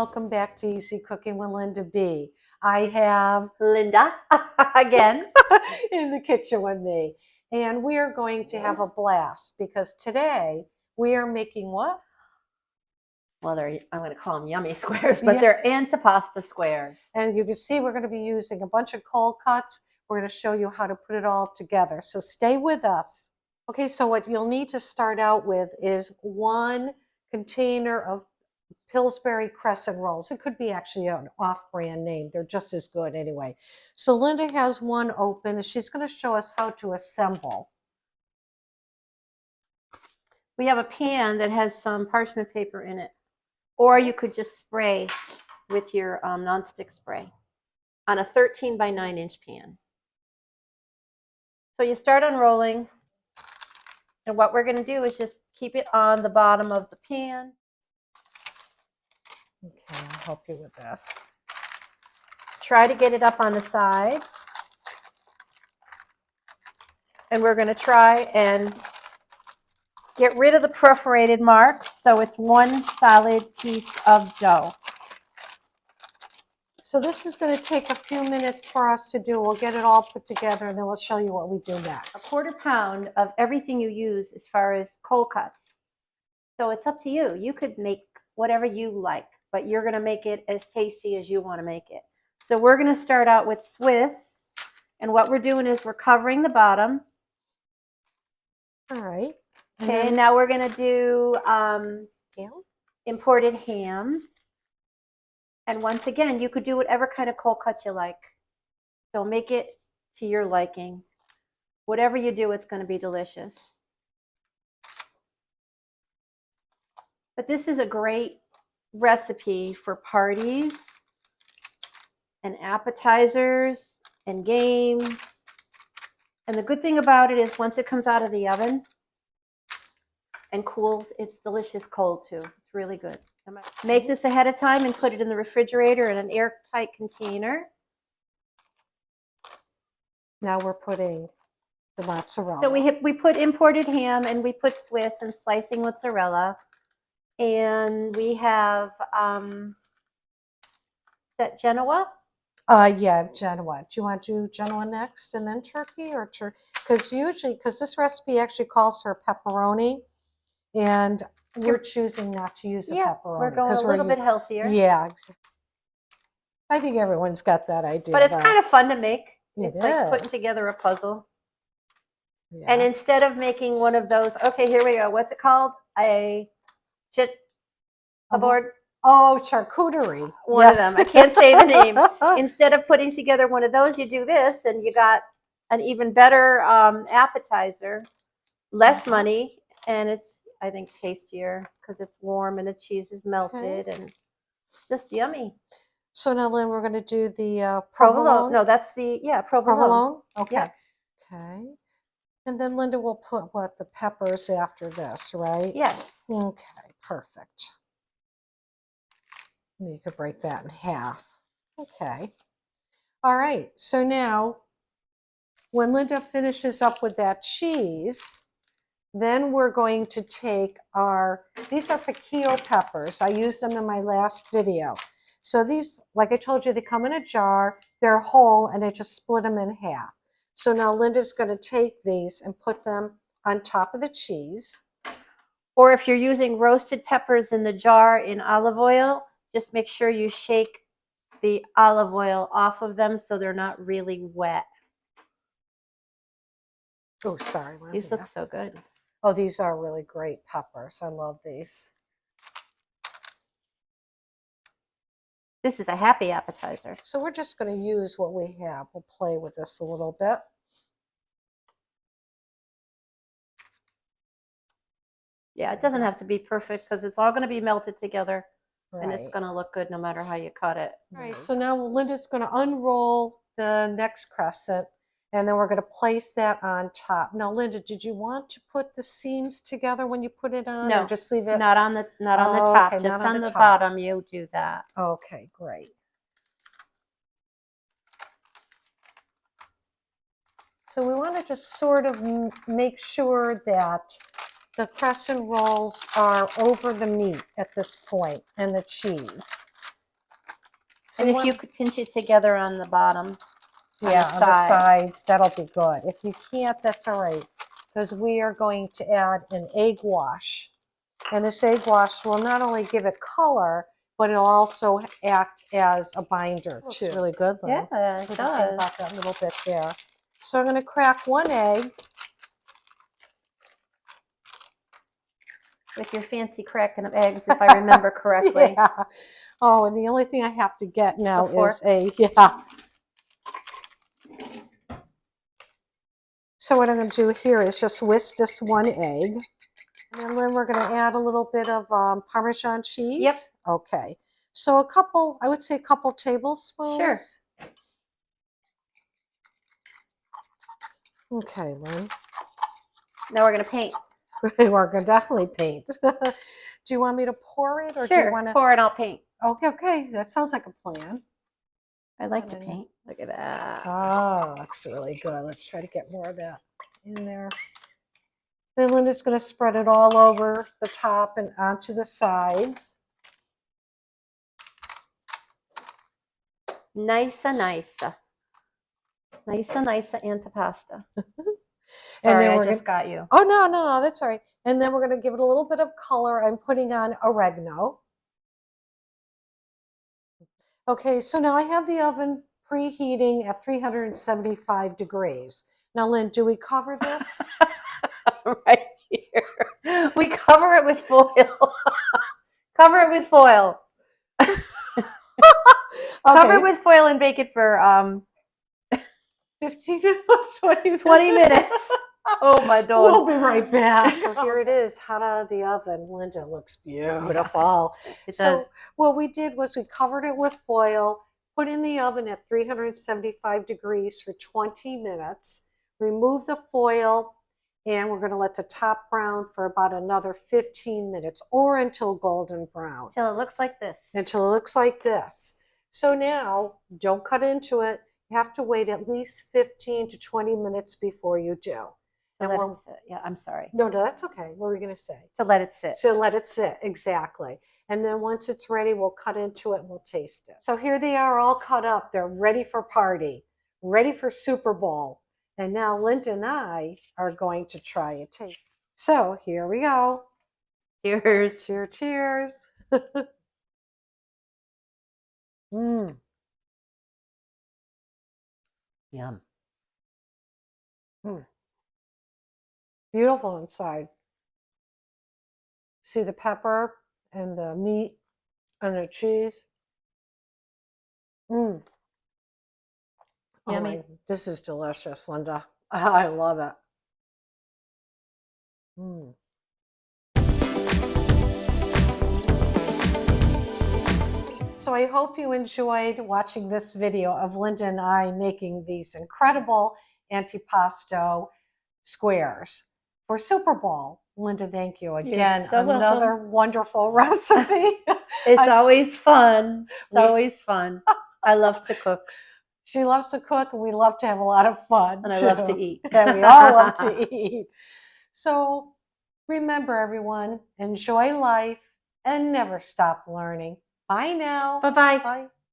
welcome back to Easy Cooking with Linda B. I have Linda again in the kitchen with me, and we are going to have a blast because today we are making what? Well, I'm going to call them yummy squares, but they're Antipasto squares. And you can see we're going to be using a bunch of cold cuts. We're going to show you how to put it all together. So stay with us. Okay, so what you'll need to start out with is 1 container of Pillsbury crescent rolls. It could be actually an off-brand name. They're just as good anyway. So Linda has one open, and she's going to show us how to assemble. We have a pan that has some parchment paper in it, or you could just spray with your nonstick spray on a 13 by 9 inch pan. So you start unrolling, and what we're going to do is just keep it on the bottom of the pan. Okay, I'll help you with this. Try to get it up on the sides. And we're going to try and get rid of the perforated marks so it's one solid piece of dough. So this is going to take a few minutes for us to do. We'll get it all put together, and then we'll show you what we do next. 1/4 pound of everything you use as far as cold cuts. So it's up to you. You could make whatever you like, but you're going to make it as tasty as you want to make it. So we're going to start out with Swiss, and what we're doing is we're covering the bottom. All right. Okay, and now we're going to do imported ham. And once again, you could do whatever kind of cold cuts you like. So make it to your liking. Whatever you do, it's going to be delicious. But this is a great recipe for parties and appetizers and games. And the good thing about it is once it comes out of the oven and cools, it's delicious cold too. It's really good. Make this ahead of time and put it in the refrigerator in an airtight container. Now we're putting the mozzarella. So we put imported ham, and we put Swiss and slicing mozzarella. And we have, is that Genoa? Yeah, Genoa. Do you want to do Genoa next and then turkey, or because this recipe actually calls for pepperoni, and we're choosing not to use a pepperoni. We're going a little bit healthier. Yeah, exactly. I think everyone's got that idea. But it's kind of fun to make. It's like putting together a puzzle. Yeah. And instead of making one of those, okay, here we go. What's it called? A board. Oh, charcuterie. One of them. I can't say the name. Instead of putting together one of those, you do this, and you got an even better appetizer, less money, and it's, I think, tastier because it's warm and the cheese is melted and it's just yummy. So now, Lynn, we're going to do the provolone. No, that's the, provolone. Okay. Yeah. Okay. And then Linda will put the peppers after this, right? Yes. Okay, perfect. You could break that in half. Okay. All right. So now, when Linda finishes up with that cheese, then we're going to take these are Pequillo peppers. I used them in my last video. So these, like I told you, they come in a jar, they're whole, and I just split them in half. So now Linda's going to take these and put them on top of the cheese. Or if you're using roasted peppers in the jar in olive oil, just make sure you shake the olive oil off of them so they're not really wet. Oh, sorry. These look so good. Oh, these are really great peppers. I love these. This is a happy appetizer. So we're just going to use what we have. We'll play with this a little bit. Yeah, it doesn't have to be perfect because it's all going to be melted together. Right. And it's going to look good no matter how you cut it. All right, so now Linda's going to unroll the next crescent, and then we're going to place that on top. Now, Linda, did you want to put the seams together when you put it on? No, or just leave it? Not on the top, okay, just on the top. bottom you do that. Okay, great. So we want to just sort of make sure that the crescent rolls are over the meat at this point and the cheese. So And if you could pinch it together on the bottom. Yeah, on the sides, that'll be good. If you can't, that's all right, because we are going to add an egg wash. And this egg wash will not only give it color, but it'll also act as a binder too. Looks really good, Lynn. Yeah, it What do you think does. about that little bit there? So I'm going to crack one egg. With your fancy cracking of eggs, if I remember correctly. Yeah. Oh, and the only thing I have to get now is fork. So what I'm going to do here is just whisk this one egg. And then we're going to add a little bit of Parmesan cheese. Yep. Okay. So I would say a couple tablespoons. Sure. Okay, Lynn. Now we're going to paint. We're going to definitely paint. Do you want me to pour it, or do you want to pour it? I'll paint. Okay. That sounds like a plan. I like to paint. Look at that. Oh, looks really good. Let's try to get more of that in there. Then Linda's going to spread it all over the top and onto the sides. Nice antipasto. And Sorry, then I just got you. Oh, no, that's all right. And then we're going to give it a little bit of color. I'm putting on oregano. Okay, so now I have the oven preheating at 375 degrees. Now, Lynn, do we cover this? Right here. We cover it with foil. Cover it with foil. Cover it with foil and bake it for 15 to 20 minutes. Oh my God. We'll be right back. So here it is, hot out of the oven. Linda, looks beautiful. It does. What we did was we covered it with foil, put in the oven at 375 degrees for 20 minutes, remove the foil, and we're going to let the top brown for about another 15 minutes or until golden brown. Until it looks like this. Until it looks like this. So now, don't cut into it. You have to wait at least 15 to 20 minutes before you do. To let it sit. Yeah, I'm sorry. No, that's okay. What were we going to say? To let it sit. To let it sit, exactly. And then once it's ready, we'll cut into it and we'll taste it. So here they are all cut up. They're ready for party, ready for Super Bowl. And now Linda and I are going to try a taste. So here we go. Cheers. Cheers. Mmm. Yum. Mm. Beautiful inside. See the pepper and the meat and the cheese. Mmm. Yummy. Oh, this is delicious, Linda. I love it. Mm. So I hope you enjoyed watching this video of Linda and I making these incredible antipasto squares for Super Bowl. Linda, thank you again. So another wonderful recipe. It's always fun. It's always fun. I love to cook. She loves to cook, and we love to have a lot of fun. And I love to eat. And we all love to eat. So remember, everyone, enjoy life and never stop learning. Bye now. Bye-bye. Bye.